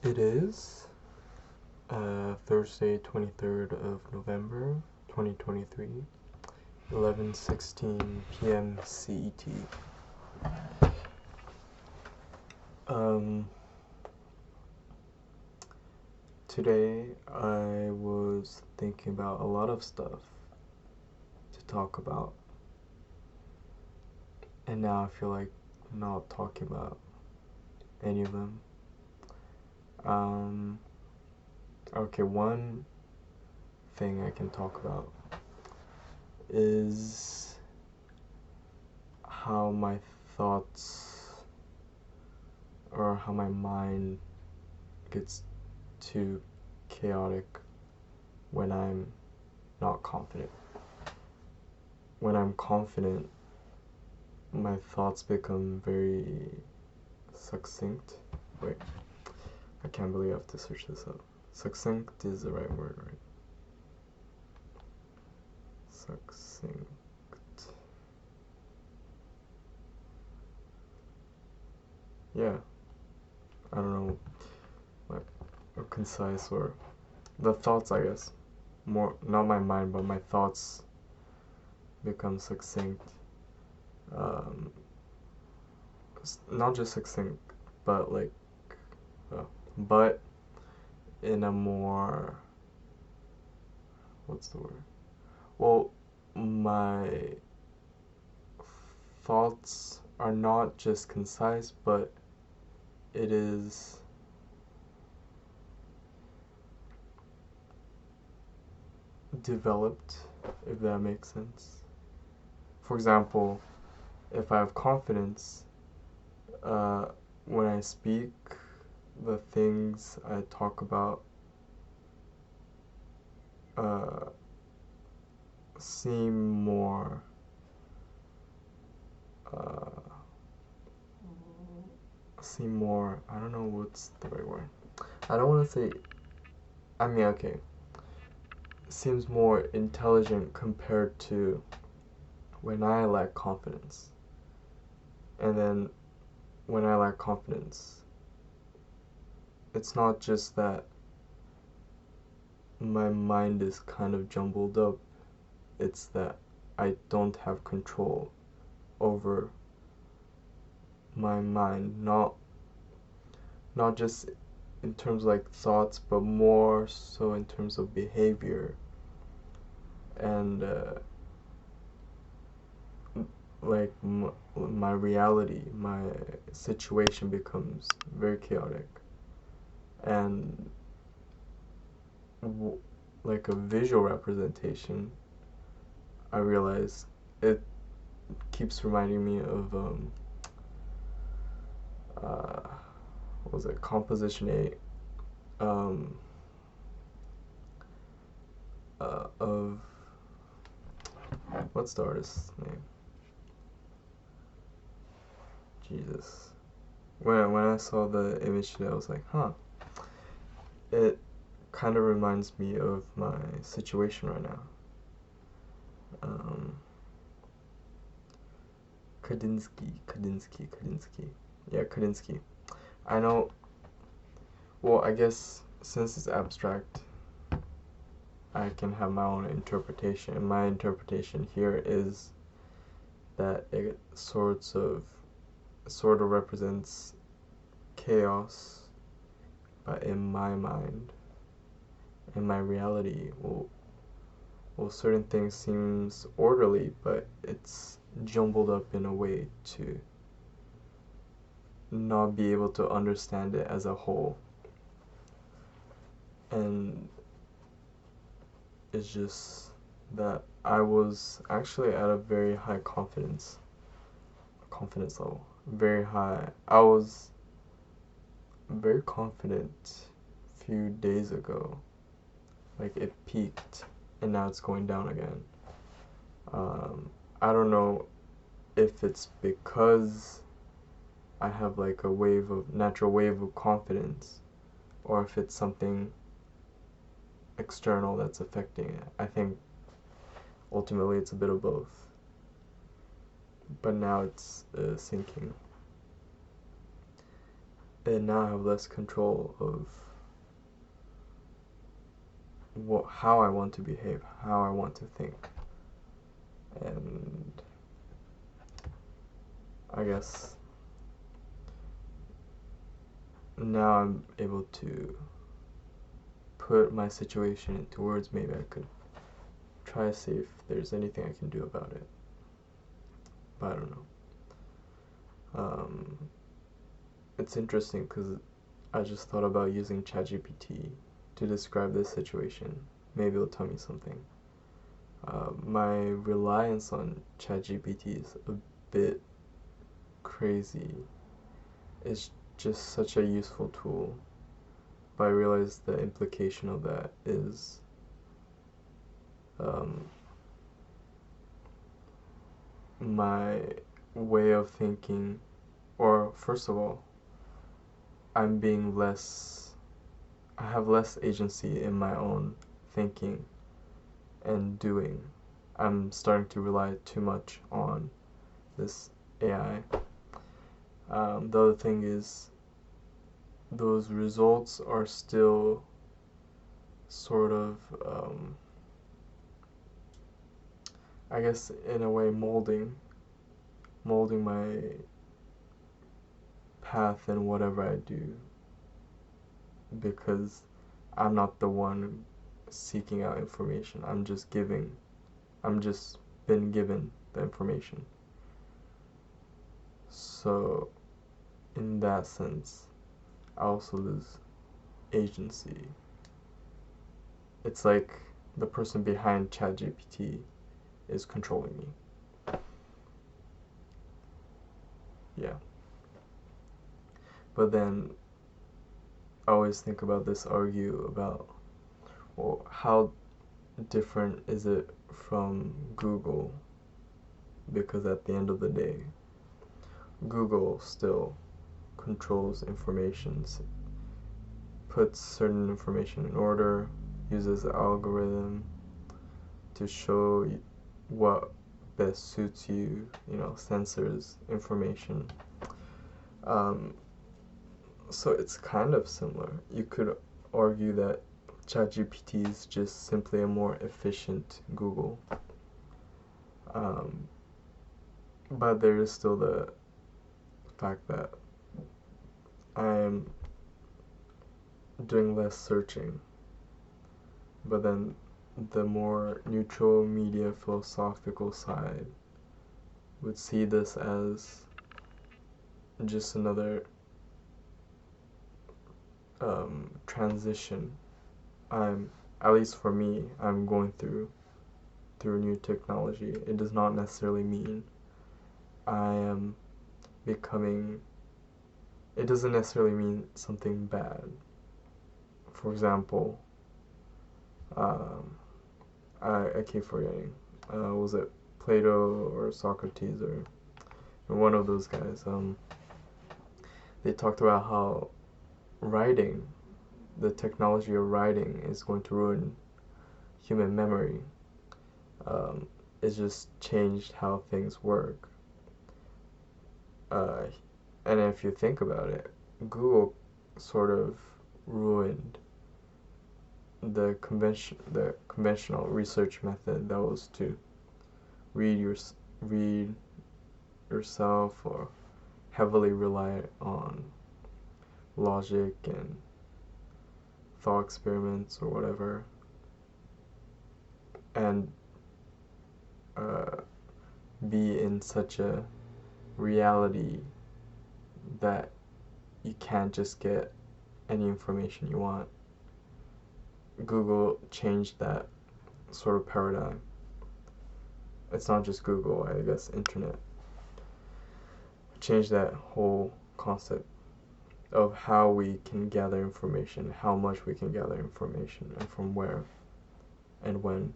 It is Thursday, 23rd of November, 2023, 11:16 p.m. CET. Today I was thinking about a lot of stuff to talk about, and now I feel like not talking about any of them. Okay, one thing I can talk about is how my thoughts or how my mind gets too chaotic when I'm not confident. When I'm confident, my thoughts become very succinct. Wait, I can't believe I have to search this up. Succinct is the right word, right? Succinct. Yeah. I don't know what concise or the thoughts, I guess. More, not my mind, but my thoughts become succinct. Not just succinct, but like, but in a more, what's the word? Well, my thoughts are not just concise, but it is developed, if that makes sense. For example, if I have confidence, when I speak, the things I talk about seem more I don't know what's the right word. I don't want to say, okay, seems more intelligent compared to when I lack confidence. And then when I lack confidence, it's not just that my mind is kind of jumbled up, it's that I don't have control over my mind, not just in terms of like thoughts, but more so in terms of behavior. And like my reality, my situation becomes very chaotic, and like a visual representation, I realize it keeps reminding me of what was it, Composition 8, of, what's the artist's name? Jesus. When I saw the image today, I was like, it kind of reminds me of my situation right now. Kadinsky. Yeah, Kadinsky. I know, well, I guess since it's abstract, I can have my own interpretation. And my interpretation here is that it sort of represents chaos, but in my mind, in my reality, well, certain things seems orderly, but it's jumbled up in a way to not be able to understand it as a whole. And it's just that I was actually at a very high confidence level. Very high. I was very confident a few days ago. Like, it peaked and now it's going down again. I don't know if it's because I have like a natural wave of confidence, or if it's something external that's affecting it. I think ultimately it's a bit of both. But now it's sinking. and now I have less control of how I want to behave, how I want to think. And I guess now I'm able to put my situation into words. Maybe I could try to see if there's anything I can do about it. But I don't know. It's interesting because I just thought about using ChatGPT to describe this situation. Maybe it'll tell me something. My reliance on ChatGPT is a bit crazy. It's just such a useful tool, but I realize the implication of that is my way of thinking, or first of all, I have less agency in my own thinking and doing. I'm starting to rely too much on this AI. The other thing is, those results are still sort of, I guess in a way molding my path in whatever I do, because I'm not the one seeking out information. I'm just been given the information. So in that sense, I also lose agency. It's like the person behind ChatGPT is controlling me. Yeah. But then I always think about this argue about, well, how different is it from Google? Because at the end of the day, Google still controls information, puts certain information in order, uses the algorithm to show what best suits you, censors information. So it's kind of similar. You could argue that ChatGPT is just simply a more efficient Google. But there is still the fact that I am doing less searching. But then the more neutral media philosophical side would see this as just another transition. At least for me, I'm going through new technology. It does not necessarily mean I am becoming, it doesn't necessarily mean something bad. For example, I keep forgetting, was it Plato or Socrates or one of those guys? They talked about how writing, the technology of writing, is going to ruin human memory. It just changed how things work. And if you think about it, Google sort of ruined the conventional research method that was to read yourself or heavily rely on logic and thought experiments or whatever, and be in such a reality that you can't just get any information you want. Google changed that sort of paradigm. It's not just Google, I guess internet. Changed that whole concept of how we can gather information, how much we can gather information, and from where and when.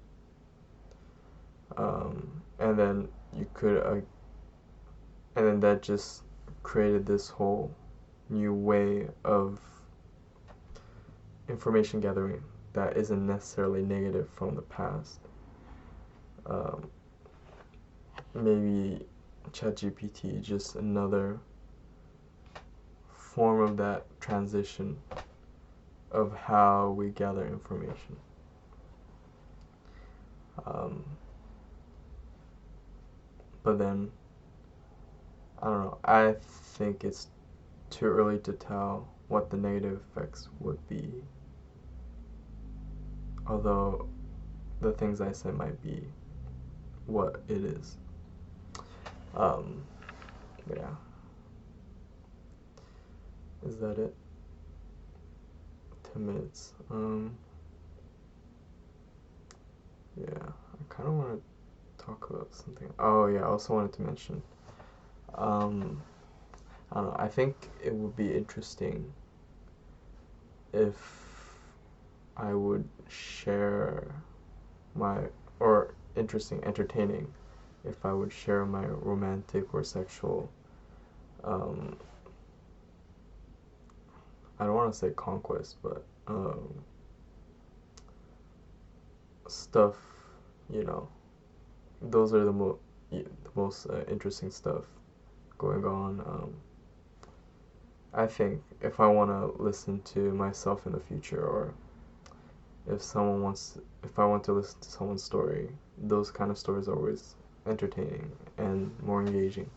And then and then that just created this whole new way of information gathering that isn't necessarily negative from the past. Maybe ChatGPT just another form of that transition of how we gather information. But then, I don't know, I think it's too early to tell what the negative effects would be. Although the things I said might be what it is. Yeah. Is that it? 10 minutes. Yeah, I kind of want to talk about something. Oh yeah, I also wanted to mention. I don't know. I think it would be interesting if I would share entertaining, if I would share my romantic or sexual, I don't want to say conquest, but stuff, those are the most interesting stuff going on. I think if I want to listen to myself in the future, or if I want to listen to someone's story, those kind of stories are always entertaining and more engaging.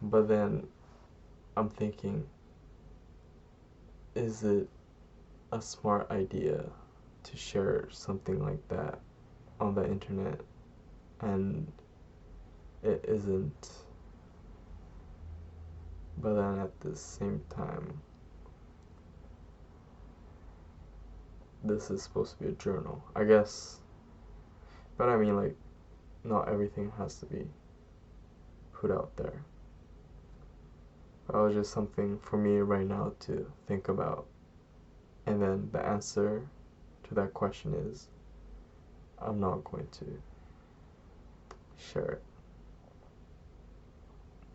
But then I'm thinking, is it a smart idea to share something like that on the internet? And it isn't. But then at the same time, this is supposed to be a journal, I guess. But I mean, like, not everything has to be put out there. That was just something for me right now to think about. And then the answer to that question is, I'm not going to share it.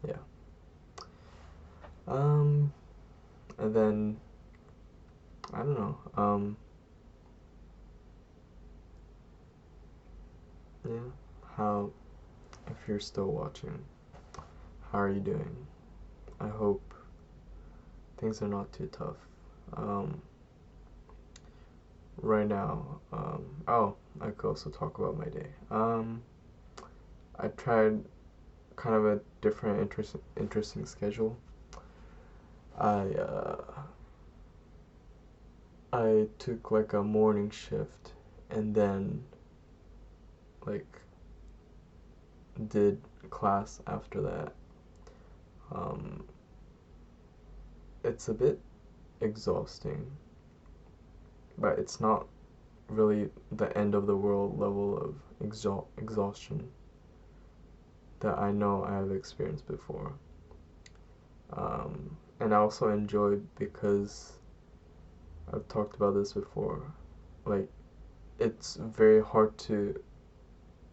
Yeah. And then, I don't know, yeah, if you're still watching, how are you doing? I hope things are not too tough. Right now, I could also talk about my day. I tried kind of a different interesting schedule. I took like a morning shift and then like did class after that. It's a bit exhausting, but it's not really the end of the world level of exhaustion that I know I have experienced before. And I also enjoy, because I've talked about this before, like, it's very hard to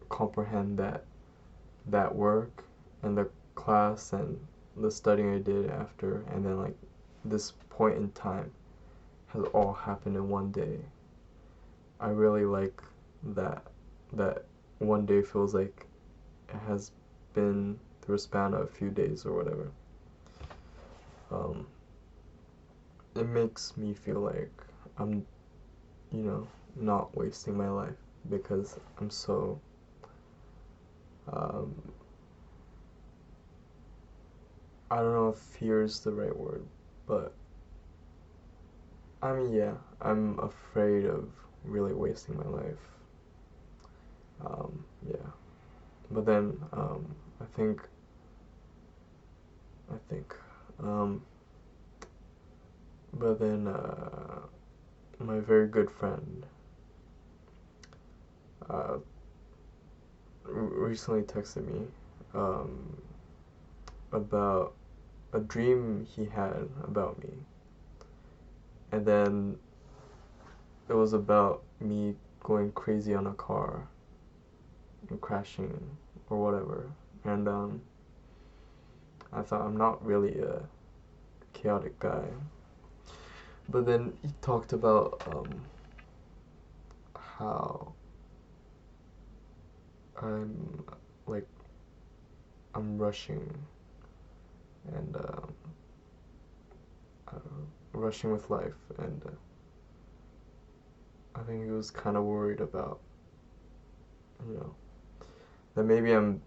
comprehend that work and the class and the studying I did after, and then like this point in time has all happened in one day. I really like that one day feels like it has been through a span of a few days or whatever. It makes me feel like I'm, not wasting my life, because I'm so, I don't know if fear is the right word, but I mean, yeah, I'm afraid of really wasting my life. Yeah, but then I think, but then my very good friend recently texted me about a dream he had about me, and then it was about me going crazy on a car and crashing or whatever. And I thought, I'm not really a chaotic guy. But then he talked about how I'm rushing, and rushing with life, and I think he was kind of worried about, you know, that maybe I'm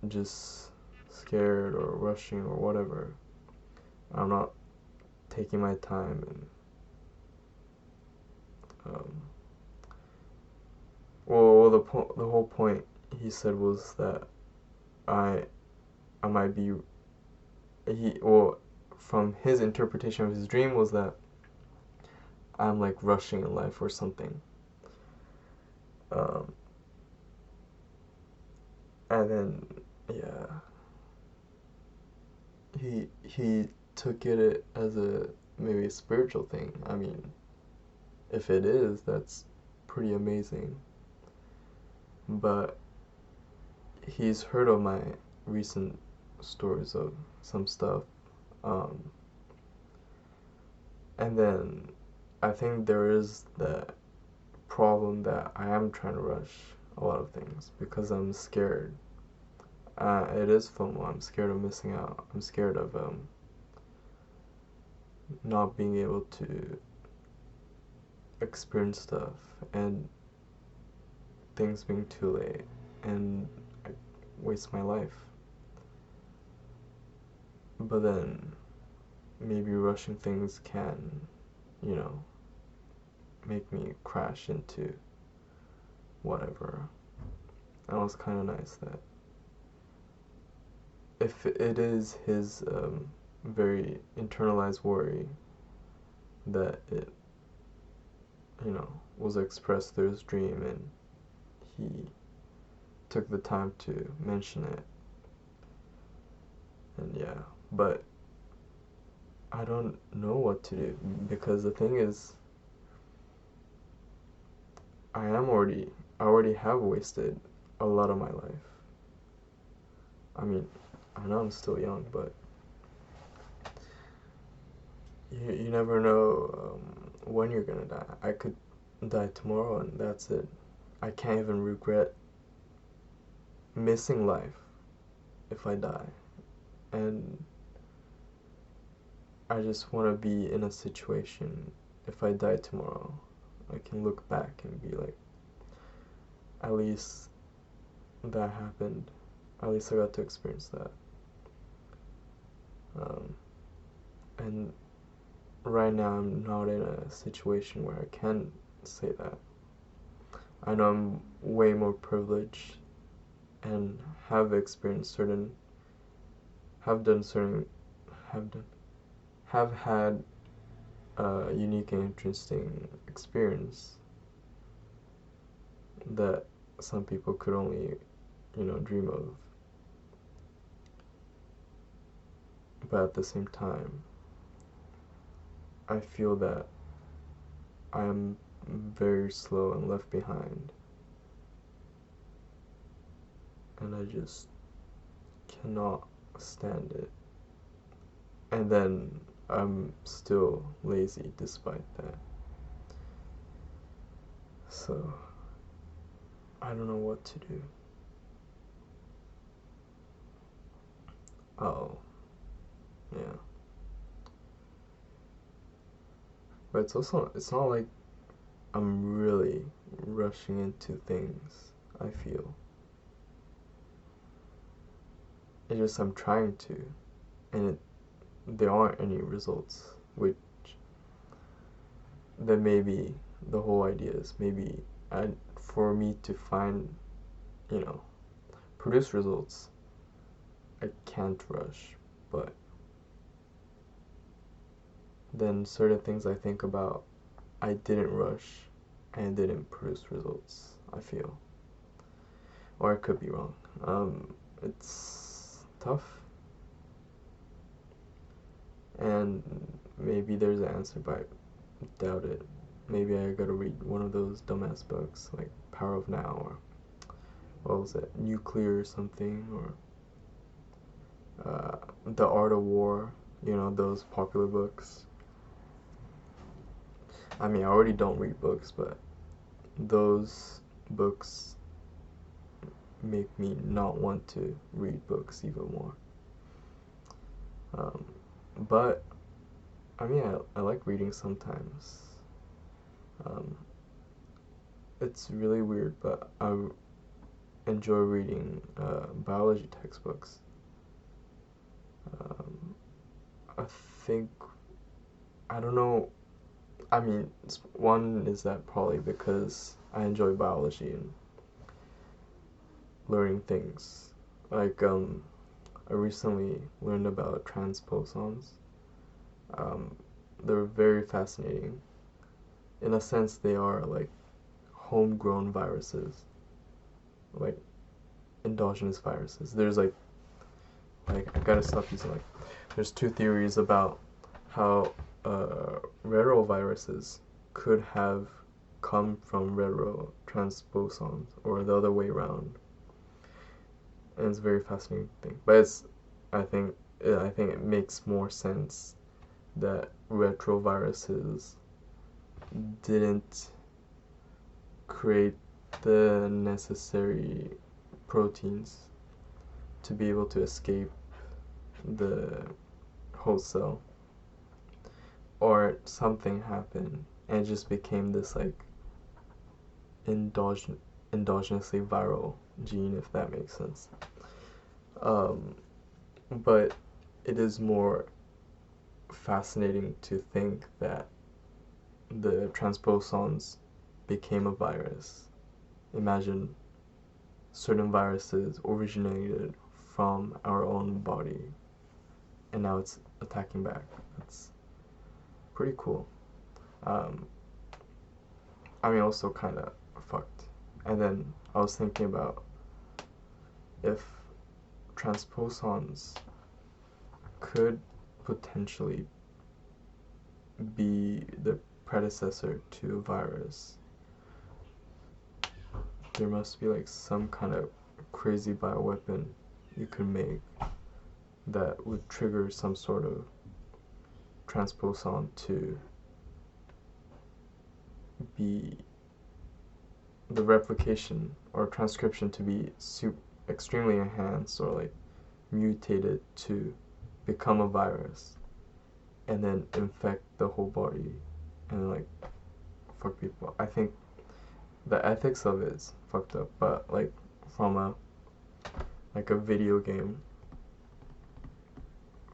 just scared or rushing or whatever. I'm not taking my time, and the whole point he said was that I might be from his interpretation of his dream was that I'm like rushing in life or something. And then he took it as maybe a spiritual thing. I mean, if it is, that's pretty amazing. But he's heard of my recent stories of some stuff. And then I think there is that problem that I am trying to rush a lot of things because I'm scared. It is FOMO. I'm scared of missing out. I'm scared of not being able to experience stuff and things being too late and I waste my life. But then maybe rushing things can, make me crash into whatever. And it was kind of nice that if it is his very internalized worry that it, was expressed through his dream and he took the time to mention it. And but I don't know what to do because the thing is, I already have wasted a lot of my life. I mean, I know I'm still young, but you never know when you're gonna die. I could die tomorrow and that's it. I can't even regret missing life if I die. And I just want to be in a situation, if I die tomorrow, I can look back and be like, at least that happened. At least I got to experience that. And right now I'm not in a situation where I can say that. I know I'm way more privileged and have experienced have had a unique and interesting experience that some people could only, dream of. But at the same time, I feel that I am very slow and left behind. And I just cannot stand it. And then I'm still lazy despite that. So, I don't know what to do. Oh, yeah. But it's not like I'm really rushing into things, I feel. It's just I'm trying to, and there aren't any results, which then maybe the whole idea is maybe for me to find, produce results, I can't rush, but then certain things I think about, I didn't rush and didn't produce results, I feel. Or I could be wrong. It's tough. And maybe there's an answer, but I doubt it. Maybe I gotta read one of those dumbass books, like Power of Now, or what was it, Nuclear or something, or The Art of War, those popular books. I mean, I already don't read books, but those books make me not want to read books even more. But I mean, I like reading sometimes. Um, it's really weird, but I enjoy reading biology textbooks. Um, I think, I don't know, I mean, one is that probably because I enjoy biology and learning things. Like, I recently learned about transposons. Um, they're very fascinating. In a sense, they are like homegrown viruses, like endogenous viruses. There's I gotta stop using there's two theories about how retroviruses could have come from retrotransposons or the other way around, and it's a very fascinating thing. But I think it makes more sense that retroviruses didn't create the necessary proteins to be able to escape the host cell, or something happened and it just became this endogenously viral gene, if that makes sense. But it is more fascinating to think that the transposons became a virus. Imagine certain viruses originated from our own body and now it's attacking back. That's pretty cool. I mean, also kind of fucked. And then I was thinking about if transposons could potentially be the predecessor to a virus, there must be some kind of crazy bioweapon you could make that would trigger some sort of transposon to be the replication or transcription to be extremely enhanced or mutated to become a virus and then infect the whole body and fuck people. I think the ethics of it is fucked up, but from a video game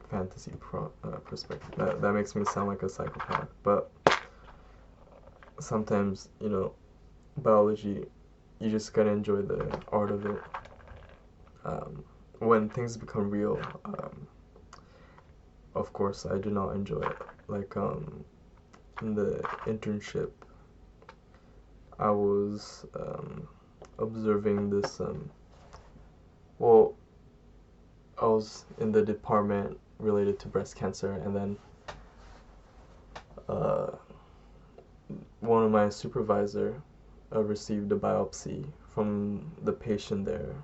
fantasy perspective, that makes me sound like a psychopath. But sometimes, biology, you just gotta enjoy the art of it. When things become real, of course I do not enjoy it. In the internship, I was observing this well, I was in the department related to breast cancer, and then one of my supervisor received a biopsy from the patient there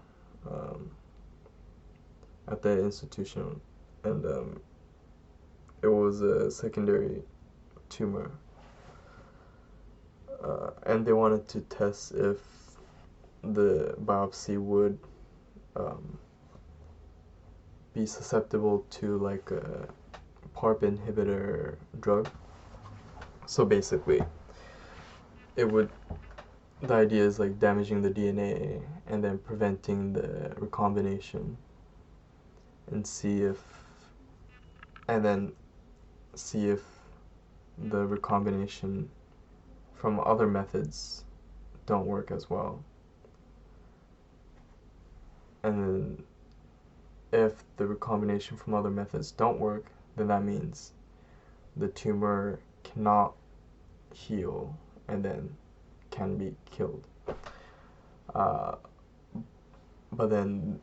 at the institution, and it was a secondary tumor, and they wanted to test if the biopsy would be susceptible to a PARP inhibitor drug. So basically, the idea is damaging the DNA and then preventing the recombination, and then see if the recombination from other methods don't work as well. And then if the recombination from other methods don't work, then that means the tumor cannot heal and then can be killed. But then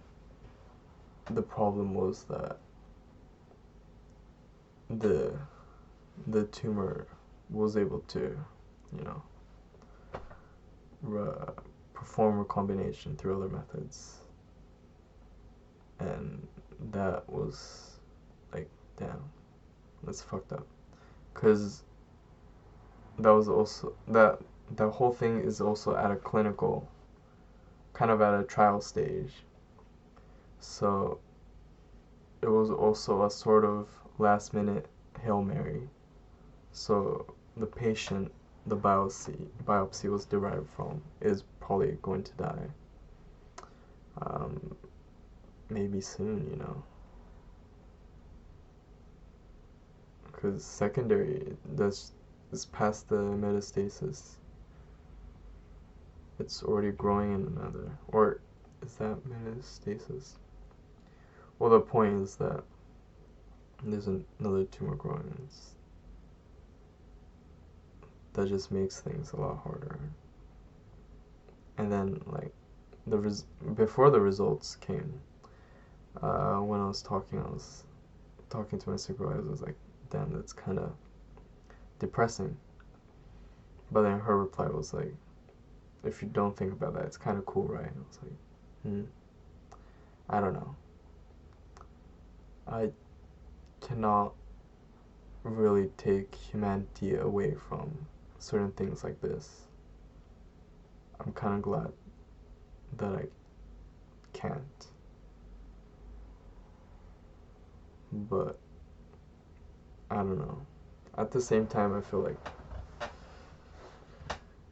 the problem was that the tumor was able to, perform recombination through other methods, and that was damn, that's fucked up, because that was also that whole thing is also at a clinical, kind of at a trial stage, so it was also a sort of last minute Hail Mary so the patient the biopsy was derived from is probably going to die, maybe soon, because secondary is past the metastasis. It's already growing in another, or is that metastasis? Well, the point is that there's another tumor growing. That just makes things a lot harder. And then, like, before the results came, when I was talking to my supervisor. I was like, damn, that's kind of depressing. But then her reply was like, if you don't think about that, it's kind of cool, right? I was like, I don't know. I cannot really take humanity away from certain things like this. I'm kind of glad that I can't. But I don't know. At the same time, I feel like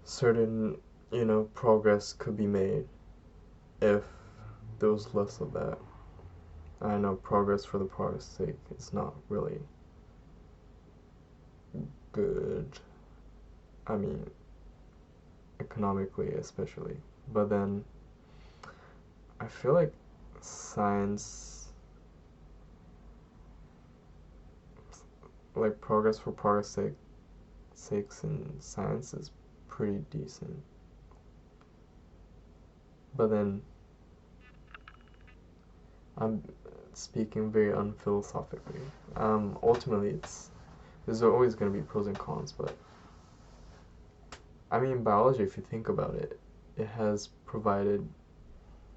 certain, progress could be made if there was less of that. I know progress for the progress sake is not really good. I mean, economically especially. But then I feel like science, like progress for progress sakes in science is pretty decent. But then I'm speaking very unphilosophically. Ultimately, there's always going to be pros and cons, but I mean, biology, if you think about it, it has provided,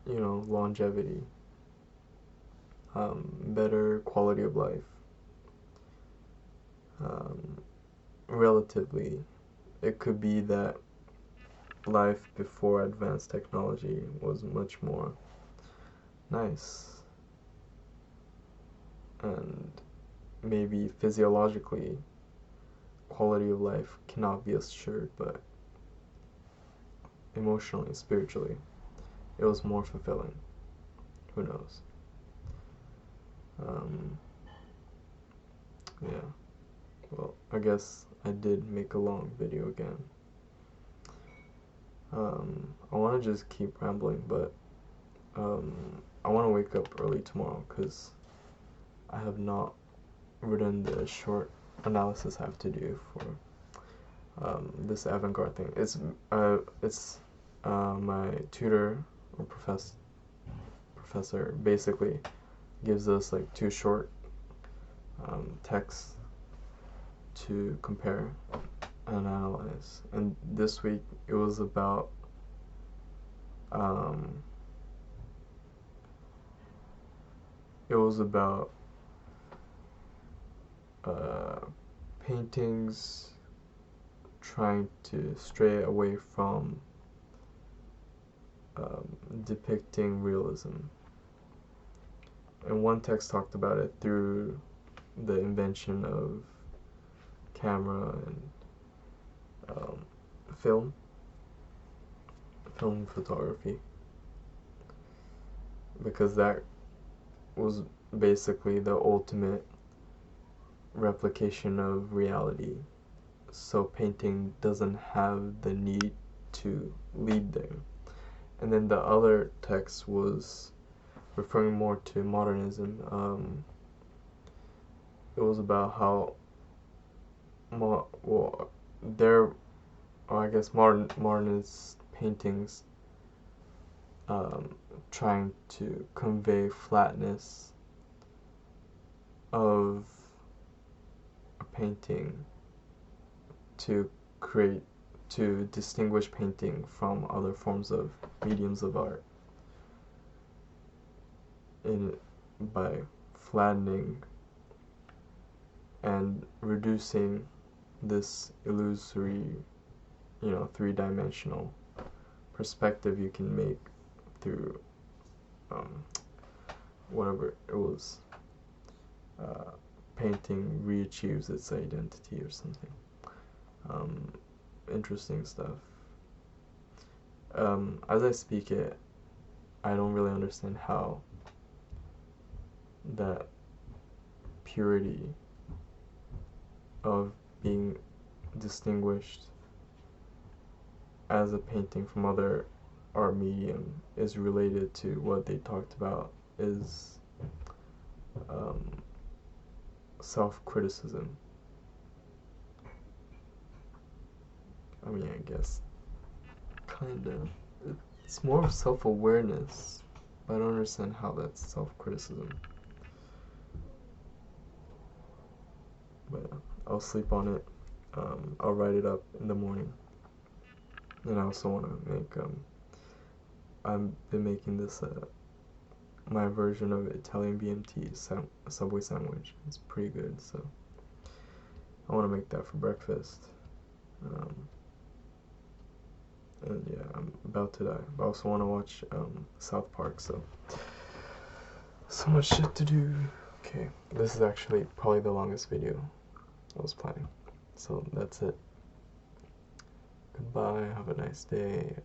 longevity, better quality of life, relatively. It could be that life before advanced technology was much more nice, and maybe physiologically quality of life cannot be assured, but emotionally, spiritually, it was more fulfilling. Who knows? Yeah. Well, I guess I did make a long video again. I want to just keep rambling, but I want to wake up early tomorrow because I have not written the short analysis I have to do for this avant-garde thing. It's my tutor or professor basically gives us like 2 short texts to compare and analyze. And this week it was about paintings trying to stray away from depicting realism. And one text talked about it through the invention of camera and film photography, because that was basically the ultimate replication of reality. So painting doesn't have the need to lead there. And then the other text was referring more to modernism. It was about how modernist paintings trying to convey flatness of a painting to distinguish painting from other forms of mediums of art by flattening and reducing this illusory, 3-dimensional perspective you can make through whatever it was, painting re-achieves its identity or something. Interesting stuff. As I speak it, I don't really understand how that purity of being distinguished as a painting from other art medium is related to what they talked about is self-criticism. I mean, I guess kind of. It's more of self-awareness, but I don't understand how that's self-criticism. But I'll sleep on it. I'll write it up in the morning. And I also want to make, I've been making this, my version of Italian BMT Subway sandwich. It's pretty good, so I want to make that for breakfast. And yeah, I'm about to die. But I also want to watch South Park, so much shit to do. Okay, this is actually probably the longest video I was planning. So that's it. Goodbye, have a nice day.